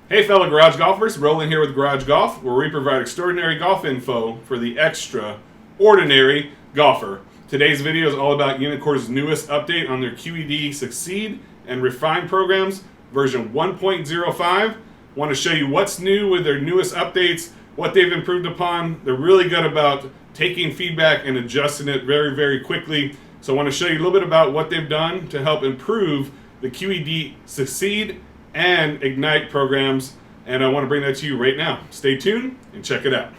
Hey fellow garage golfers, Roland here with Garage Golf, where we provide extraordinary golf info for the extraordinary golfer. Today's video is all about Uneekor's newest update on their QED Succeed and Refine programs, version 1.05. Want to show you what's new with their newest updates, what they've improved upon. They're really good about taking feedback and adjusting it very, very quickly. So I want to show you a little bit about what they've done to help improve the QED Succeed and Ignite programs, and I want to bring that to you right now. Stay tuned and check it out.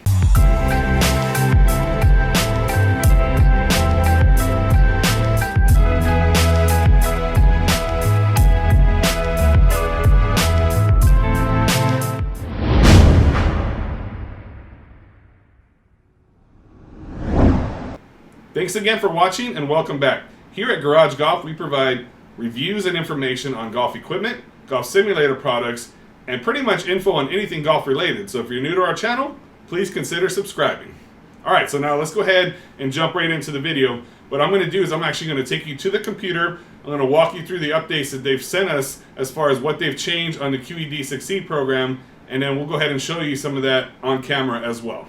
Thanks again for watching and welcome back. Here at Garage Golf, we provide reviews and information on golf equipment, golf simulator products, and pretty much info on anything golf related. So if you're new to our channel, please consider subscribing. All right, so now let's go ahead and jump right into the video. What I'm going to do is I'm actually going to take you to the computer. I'm going to walk you through the updates that they've sent us as far as what they've changed on the QED Succeed program, and then we'll go ahead and show you some of that on camera as well.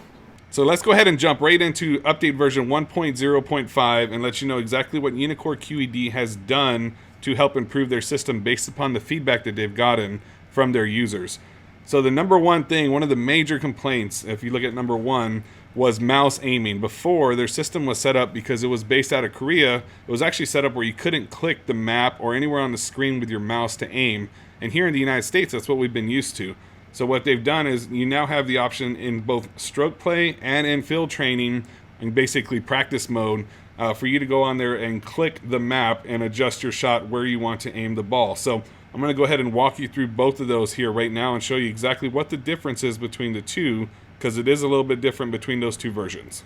So let's go ahead and jump right into update version 1.0.5 and let you know exactly what Uneekor QED has done to help improve their system based upon the feedback that they've gotten from their users. So the number one thing, one of the major complaints, if you look at number one, was mouse aiming. Before, their system was set up, because it was based out of Korea, it was actually set up where you couldn't click the map or anywhere on the screen with your mouse to aim. And here in the United States, that's what we've been used to. So what they've done is you now have the option in both stroke play and in field training, and basically practice mode, for you to go on there and click the map and adjust your shot where you want to aim the ball. So I'm going to go ahead and walk you through both of those here right now and show you exactly what the difference is between the two, because it is a little bit different between those two versions.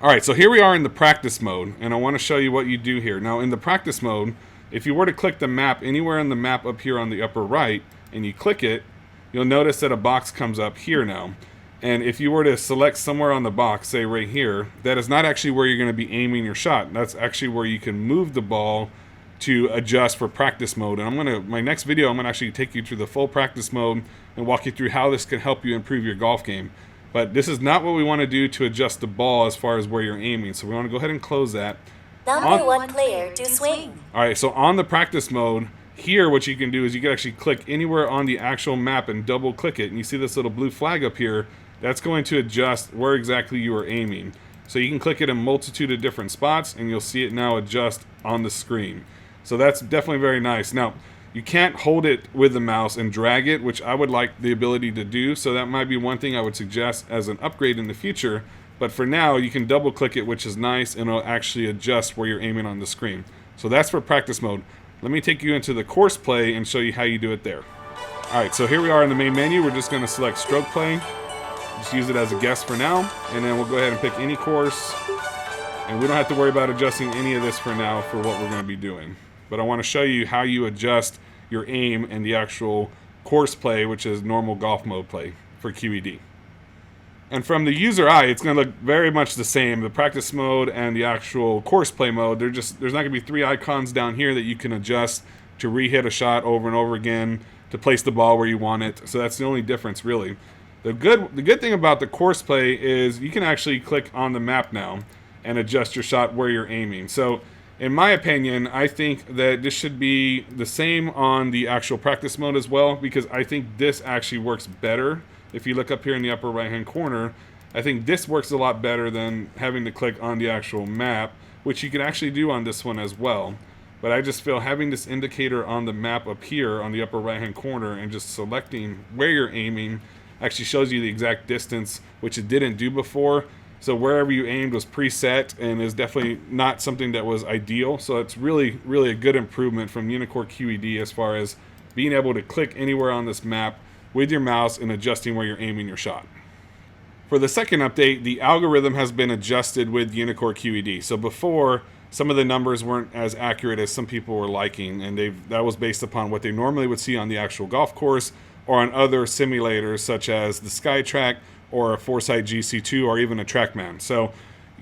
All right, so here we are in the practice mode, and I want to show you what you do here. Now in the practice mode, if you were to click the map anywhere on the map up here on the upper right and you click it, you'll notice that a box comes up here now. And if you were to select somewhere on the box, say right here, that is not actually where you're going to be aiming your shot. That's actually where you can move the ball to adjust for practice mode. And my next video, I'm going to actually take you through the full practice mode and walk you through how this can help you improve your golf game. But this is not what we want to do to adjust the ball as far as where you're aiming. So we want to go ahead and close that. Number one player to swing. All right, so on the practice mode, here what you can do is you can actually click anywhere on the actual map and double click it. And you see this little blue flag up here. That's going to adjust where exactly you are aiming. So you can click it in a multitude of different spots and you'll see it now adjust on the screen. So that's definitely very nice. Now, you can't hold it with the mouse and drag it, which I would like the ability to do. So that might be one thing I would suggest as an upgrade in the future. But for now, you can double click it, which is nice, and it'll actually adjust where you're aiming on the screen. So that's for practice mode. Let me take you into the course play and show you how you do it there. All right, so here we are in the main menu. We're just going to select stroke play. Just use it as a guess for now, and then we'll go ahead and pick any course, and we don't have to worry about adjusting any of this for now for what we're going to be doing. But I want to show you how you adjust your aim in the actual course play, which is normal golf mode play for QED. And from the user eye, it's going to look very much the same. The practice mode and the actual course play mode, there's not going to be three icons down here that you can adjust to re-hit a shot over and over again, to place the ball where you want it. So that's the only difference, really. The good thing about the course play is you can actually click on the map now and adjust your shot where you're aiming. So in my opinion, I think that this should be the same on the actual practice mode as well, because I think this actually works better. If you look up here in the upper right hand corner, I think this works a lot better than having to click on the actual map, which you can actually do on this one as well. But I just feel having this indicator on the map up here on the upper right hand corner and just selecting where you're aiming actually shows you the exact distance, which it didn't do before. So wherever you aimed was preset and is definitely not something that was ideal. So it's really, really a good improvement from Uneekor QED as far as being able to click anywhere on this map with your mouse and adjusting where you're aiming your shot. For the second update, the algorithm has been adjusted with Uneekor QED. So before, some of the numbers weren't as accurate as some people were liking, and that was based upon what they normally would see on the actual golf course or on other simulators such as the SkyTrack or a Foresight GC2 or even a TrackMan. So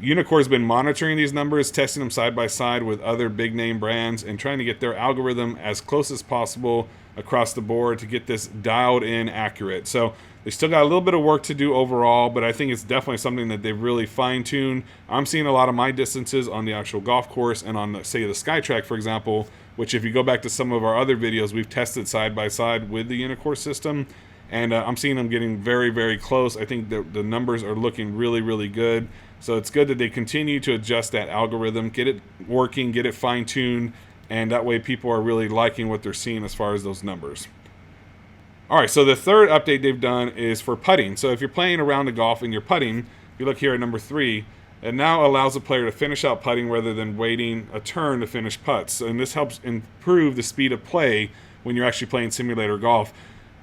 Uneekor has been monitoring these numbers, testing them side by side with other big name brands and trying to get their algorithm as close as possible across the board to get this dialed in accurate. So they still got a little bit of work to do overall, but I think it's definitely something that they've really fine-tuned. I'm seeing a lot of my distances on the actual golf course and on, say, the SkyTrack, for example, which if you go back to some of our other videos, we've tested side by side with the Uneekor system, and I'm seeing them getting very, very close. I think the numbers are looking really, really good. So it's good that they continue to adjust that algorithm, get it working, get it fine-tuned, and that way people are really liking what they're seeing as far as those numbers. All right, so the third update they've done is for putting. So if you're playing around the golf and you're putting, if you look here at number 3, it now allows the player to finish out putting rather than waiting a turn to finish putts. And this helps improve the speed of play when you're actually playing simulator golf.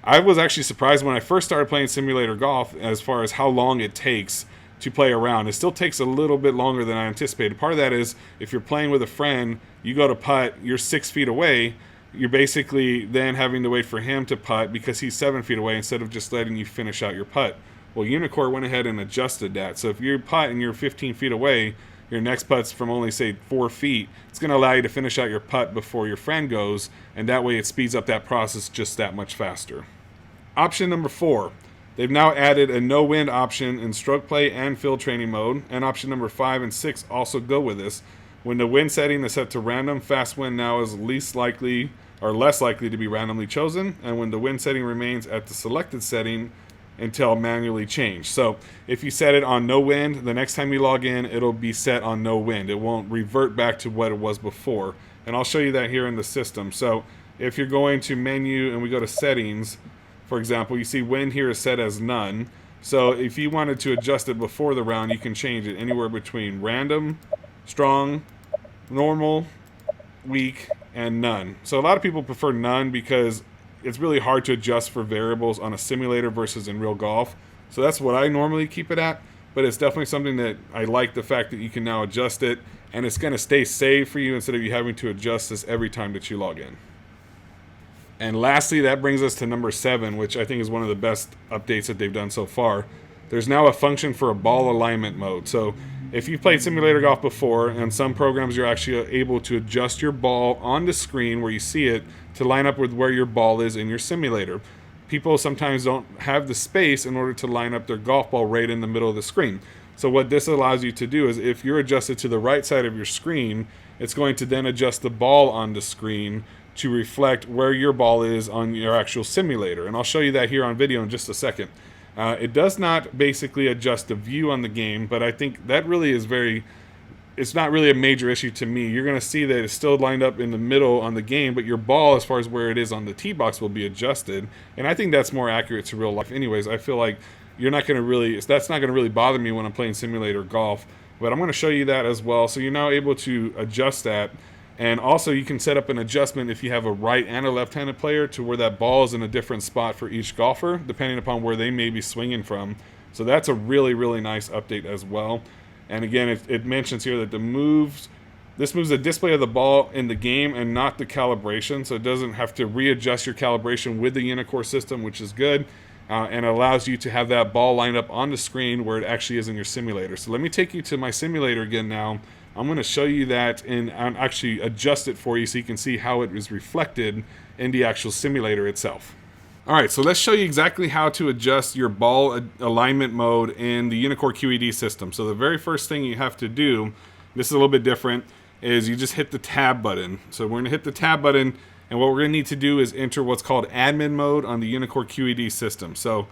I was actually surprised when I first started playing simulator golf as far as how long it takes to play around. It still takes a little bit longer than I anticipated. Part of that is if you're playing with a friend, you go to putt, you're 6 feet away, you're basically then having to wait for him to putt because he's 7 feet away instead of just letting you finish out your putt. Well, Uneekor went ahead and adjusted that. So if you putt and you're 15 feet away, your next putt's from only, say, 4 feet, it's going to allow you to finish out your putt before your friend goes, and that way it speeds up that process just that much faster. Option number 4. They've now added a no-wind option in stroke play and field training mode, and option number 5 and 6 also go with this. When the wind setting is set to random, fast wind now is least likely or less likely to be randomly chosen, and when the wind setting remains at the selected setting until manually changed. So if you set it on no wind, the next time you log in, it'll be set on no wind. It won't revert back to what it was before, and I'll show you that here in the system. So if you're going to menu and we go to settings, for example, you see wind here is set as none. So if you wanted to adjust it before the round, you can change it anywhere between random, strong, normal, weak, and none. So a lot of people prefer none because it's really hard to adjust for variables on a simulator versus in real golf. So that's what I normally keep it at, but it's definitely something that I like the fact that you can now adjust it, and it's going to stay saved for you instead of you having to adjust this every time that you log in. And lastly, that brings us to number 7, which I think is one of the best updates that they've done so far. There's now a function for a ball alignment mode. So if you've played simulator golf before, and some programs you're actually able to adjust your ball on the screen where you see it to line up with where your ball is in your simulator. People sometimes don't have the space in order to line up their golf ball right in the middle of the screen. So what this allows you to do is if you're adjusted to the right side of your screen, it's going to then adjust the ball on the screen to reflect where your ball is on your actual simulator. And I'll show you that here on video in just a second. It does not basically adjust the view on the game, but I think that really is it's not really a major issue to me. You're going to see that it's still lined up in the middle on the game, but your ball, as far as where it is on the tee box, will be adjusted. And I think that's more accurate to real life. Anyways, I feel like that's not going to really bother me when I'm playing simulator golf, but I'm going to show you that as well. So you're now able to adjust that. And also you can set up an adjustment if you have a right and a left-handed player to where that ball is in a different spot for each golfer, depending upon where they may be swinging from. So that's a really, really nice update as well. And again, it mentions here that this moves the display of the ball in the game and not the calibration. So it doesn't have to readjust your calibration with the Uneekor system, which is good. And allows you to have that ball lined up on the screen where it actually is in your simulator. So let me take you to my simulator again now. I'm going to show you that and actually adjust it for you so you can see how it is reflected in the actual simulator itself. All right, so let's show you exactly how to adjust your ball alignment mode in the Uneekor QED system. So the very first thing you have to do, this is a little bit different, is you just hit the tab button. So we're going to hit the tab button, and what we're going to need to do is enter what's called admin mode on the Uneekor QED system. So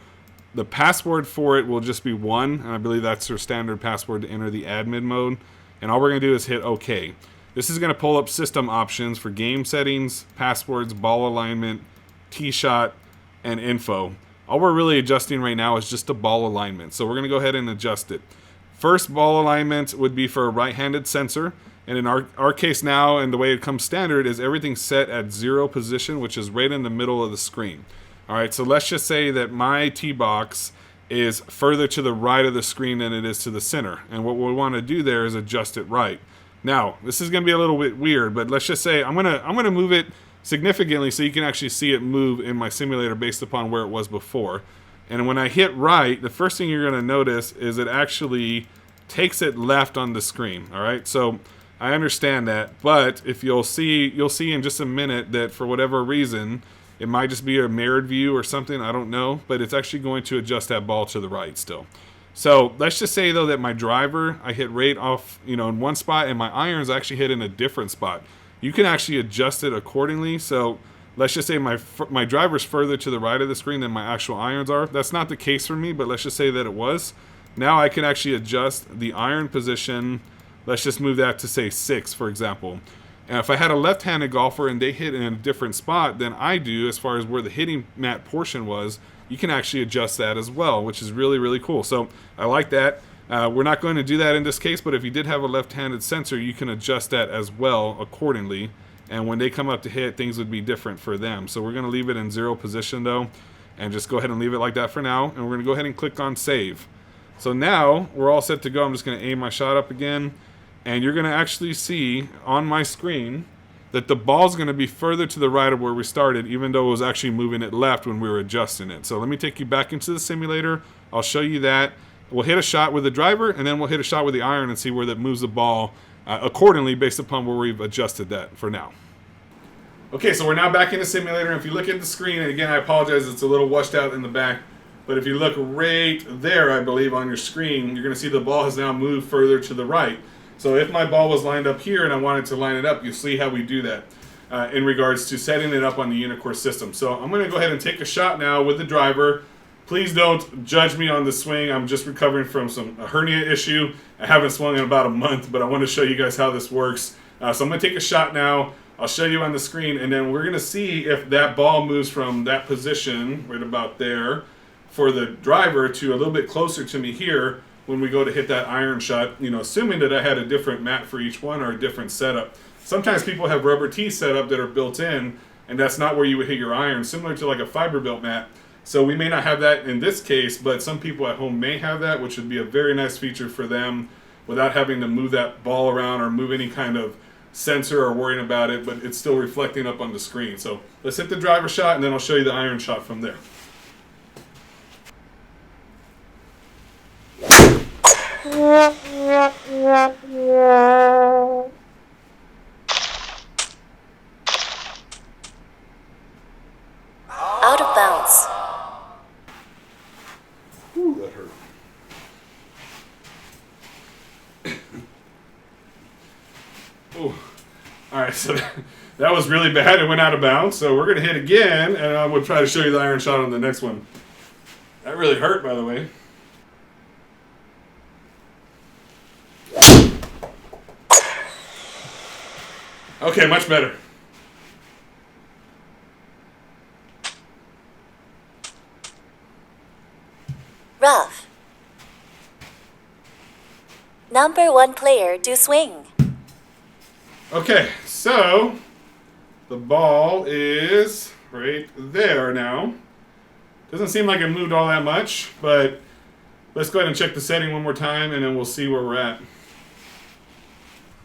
the password for it will just be 1, and I believe that's your standard password to enter the admin mode. And all we're going to do is hit OK. This is going to pull up system options for game settings, passwords, ball alignment, tee shot, and info. All we're really adjusting right now is just the ball alignment. So we're going to go ahead and adjust it. First ball alignment would be for a right-handed sensor. And in our case now, and the way it comes standard, is everything set at 0 position, which is right in the middle of the screen. All right, so let's just say that my tee box is further to the right of the screen than it is to the center. And what we want to do there is adjust it right. Now, this is going to be a little bit weird, but let's just say I'm going to move it significantly so you can actually see it move in my simulator based upon where it was before. And when I hit right, the first thing you're going to notice is it actually takes it left on the screen. All right, so I understand that, but if you'll see in just a minute that for whatever reason, It might just be a mirrored view or something, I don't know, but it's actually going to adjust that ball to the right still. So let's just say though that my driver, I hit right off, in one spot, and my irons actually hit in a different spot. You can actually adjust it accordingly. So let's just say my driver's further to the right of the screen than my actual irons are. That's not the case for me, but let's just say that it was. Now I can actually adjust the iron position. Let's just move that to say 6, for example. And if I had a left-handed golfer and they hit in a different spot than I do as far as where the hitting mat portion was, you can actually adjust that as well, which is really, really cool. So I like that. We're not going to do that in this case, but if you did have a left-handed sensor, you can adjust that as well accordingly. And when they come up to hit, things would be different for them. So we're going to leave it in 0 position though, and just go ahead and leave it like that for now. And we're going to go ahead and click on save. So now we're all set to go. I'm just going to aim my shot up again. And you're going to actually see on my screen that the ball's going to be further to the right of where we started, even though it was actually moving it left when we were adjusting it. So let me take you back into the simulator. I'll show you that. We'll hit a shot with the driver, and then we'll hit a shot with the iron and see where that moves the ball accordingly based upon where we've adjusted that for now. Okay, so we're now back in the simulator. If you look at the screen, and again, I apologize, it's a little washed out in the back, but if you look right there, I believe, on your screen, you're going to see the ball has now moved further to the right. So if my ball was lined up here and I wanted to line it up, you'll see how we do that in regards to setting it up on the Uneekor system. So I'm going to go ahead and take a shot now with the driver. Please don't judge me on the swing. I'm just recovering from a hernia issue. I haven't swung in about a month, but I want to show you guys how this works. So I'm going to take a shot now. I'll show you on the screen, and then we're going to see if that ball moves from that position, right about there, for the driver to a little bit closer to me here when we go to hit that iron shot, assuming that I had a different mat for each one or a different setup. Sometimes people have rubber tees set up that are built in, and that's not where you would hit your iron, similar to like a fiber built mat. So we may not have that in this case, but some people at home may have that, which would be a very nice feature for them without having to move that ball around or move any kind of sensor or worrying about it, but it's still reflecting up on the screen. So let's hit the driver shot, and then I'll show you the iron shot from there. Out of bounds. Ooh, that hurt. Ooh. All right, so that was really bad. It went out of bounds. So we're going to hit again, and I will try to show you the iron shot on the next one. That really hurt, by the way. Okay, much better. Rough. Number 1 player to swing. Okay, so the ball is right there now. Doesn't seem like it moved all that much, but let's go ahead and check the setting one more time, and then we'll see where we're at.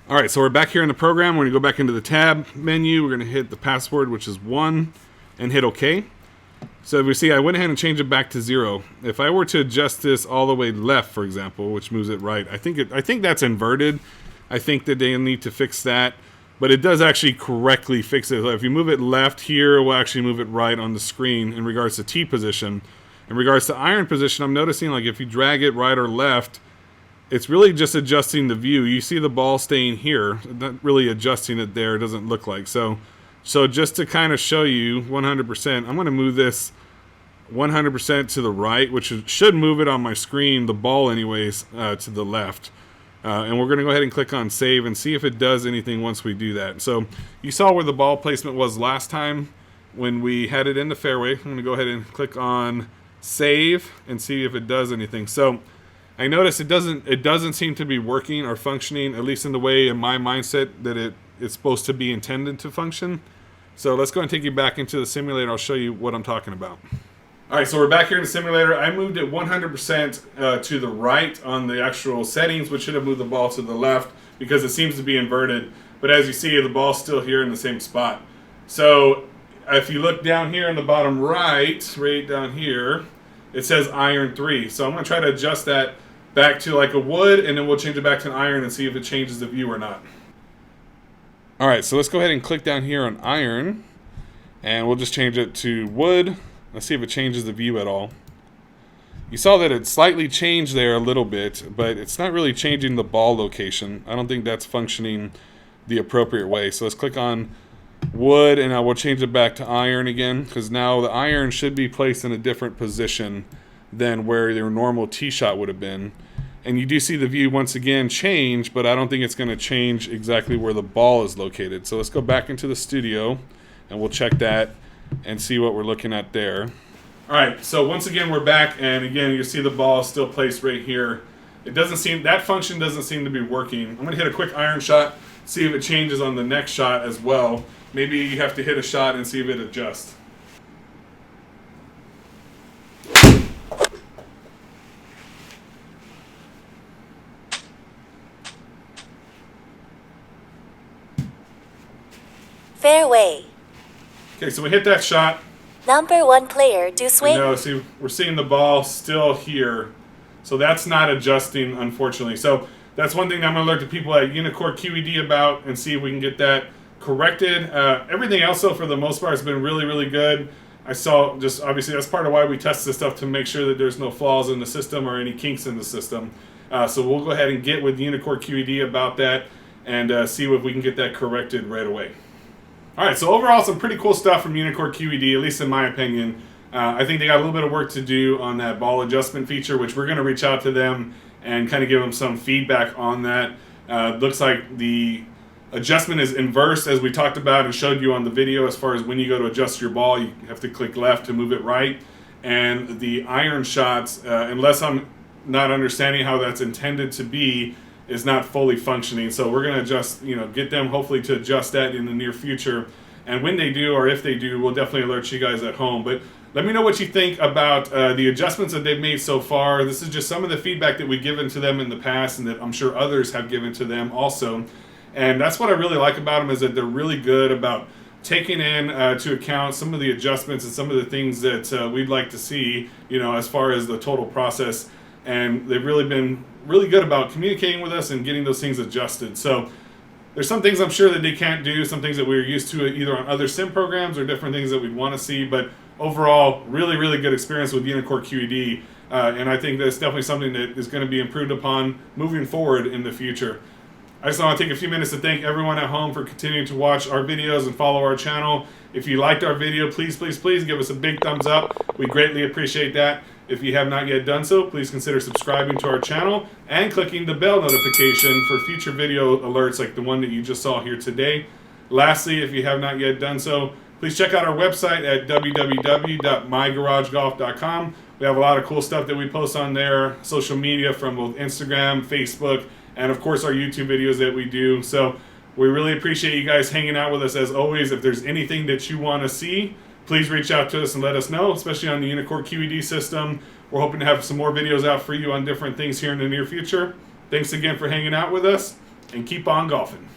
All right, so we're back here in the program. We're going to go back into the tab menu. We're going to hit the password, which is 1, and hit OK. So we see I went ahead and changed it back to 0. If I were to adjust this all the way left, for example, which moves it right, I think that's inverted. I think that they need to fix that, but it does actually correctly fix it. If you move it left here, it will actually move it right on the screen in regards to T position. In regards to iron position, I'm noticing like if you drag it right or left, it's really just adjusting the view. You see the ball staying here, not really adjusting it there, it doesn't look like. So just to kind of show you 100%, I'm going to move this 100% to the right, which should move it on my screen, the ball anyways, to the left. And we're going to go ahead and click on save and see if it does anything once we do that. So you saw where the ball placement was last time when we had it in the fairway. I'm going to go ahead and click on save and see if it does anything. So I notice it doesn't seem to be working or functioning, at least in the way in my mindset that it's supposed to be intended to function. So let's go and take you back into the simulator. I'll show you what I'm talking about. All right, so we're back here in the simulator. I moved it 100% to the right on the actual settings, which should have moved the ball to the left because it seems to be inverted. But as you see, the ball's still here in the same spot. So if you look down here in the bottom right down here, it says iron 3. So I'm going to try to adjust that back to like a wood, and then we'll change it back to an iron and see if it changes the view or not. All right, so let's go ahead and click down here on iron. And we'll just change it to wood. Let's see if it changes the view at all. You saw that it slightly changed there a little bit, but it's not really changing the ball location. I don't think that's functioning the appropriate way. So let's click on wood, and I will change it back to iron again, because now the iron should be placed in a different position than where your normal tee shot would have been. And you do see the view once again change, but I don't think it's going to change exactly where the ball is located. So let's go back into the studio, and we'll check that and see what we're looking at there. All right, so once again we're back, and again you see the ball is still placed right here. It doesn't seem, that function doesn't seem to be working. I'm going to hit a quick iron shot, see if it changes on the next shot as well. Maybe you have to hit a shot and see if it adjusts. Fairway. Okay, so we hit that shot. Number 1 player to swing. No, see, we're seeing the ball still here. So that's not adjusting, unfortunately. So that's one thing I'm going to alert the people at Uneekor QED about and see if we can get that corrected. Everything else, though, for the most part, has been really, really good. I saw, just obviously, that's part of why we test this stuff, to make sure that there's no flaws in the system or any kinks in the system. So we'll go ahead and get with Uneekor QED about that and see if we can get that corrected right away. All right, so overall, some pretty cool stuff from Uneekor QED, at least in my opinion. I think they got a little bit of work to do on that ball adjustment feature, which we're going to reach out to them and kind of give them some feedback on that. Looks like the adjustment is inverse, as we talked about and showed you on the video. As far as when you go to adjust your ball, you have to click left to move it right. And the iron shots, unless I'm not understanding how that's intended to be, is not fully functioning. So we're going to get them hopefully to adjust that in the near future. And when they do, or if they do, we'll definitely alert you guys at home. But let me know what you think about the adjustments that they've made so far. This is just some of the feedback that we've given to them in the past, and that I'm sure others have given to them also. And that's what I really like about them, is that they're really good about taking in to account some of the adjustments and some of the things that we'd like to see, as far as the total process. And they've really been really good about communicating with us and getting those things adjusted. So there's some things I'm sure that they can't do, some things that we're used to either on other sim programs or different things that we'd want to see. But overall, really, really good experience with Uneekor QED. And I think that's definitely something that is going to be improved upon moving forward in the future. I just want to take a few minutes to thank everyone at home for continuing to watch our videos and follow our channel. If you liked our video, please, please, please give us a big thumbs up. We greatly appreciate that. If you have not yet done so, please consider subscribing to our channel and clicking the bell notification for future video alerts like the one that you just saw here today. Lastly, if you have not yet done so, please check out our website at www.mygaragegolf.com. We have a lot of cool stuff that we post on there, social media from both Instagram, Facebook, and of course our YouTube videos that we do. So we really appreciate you guys hanging out with us as always. If there's anything that you want to see, please reach out to us and let us know, especially on the Uneekor QED system. We're hoping to have some more videos out for you on different things here in the near future. Thanks again for hanging out with us, and keep on golfing.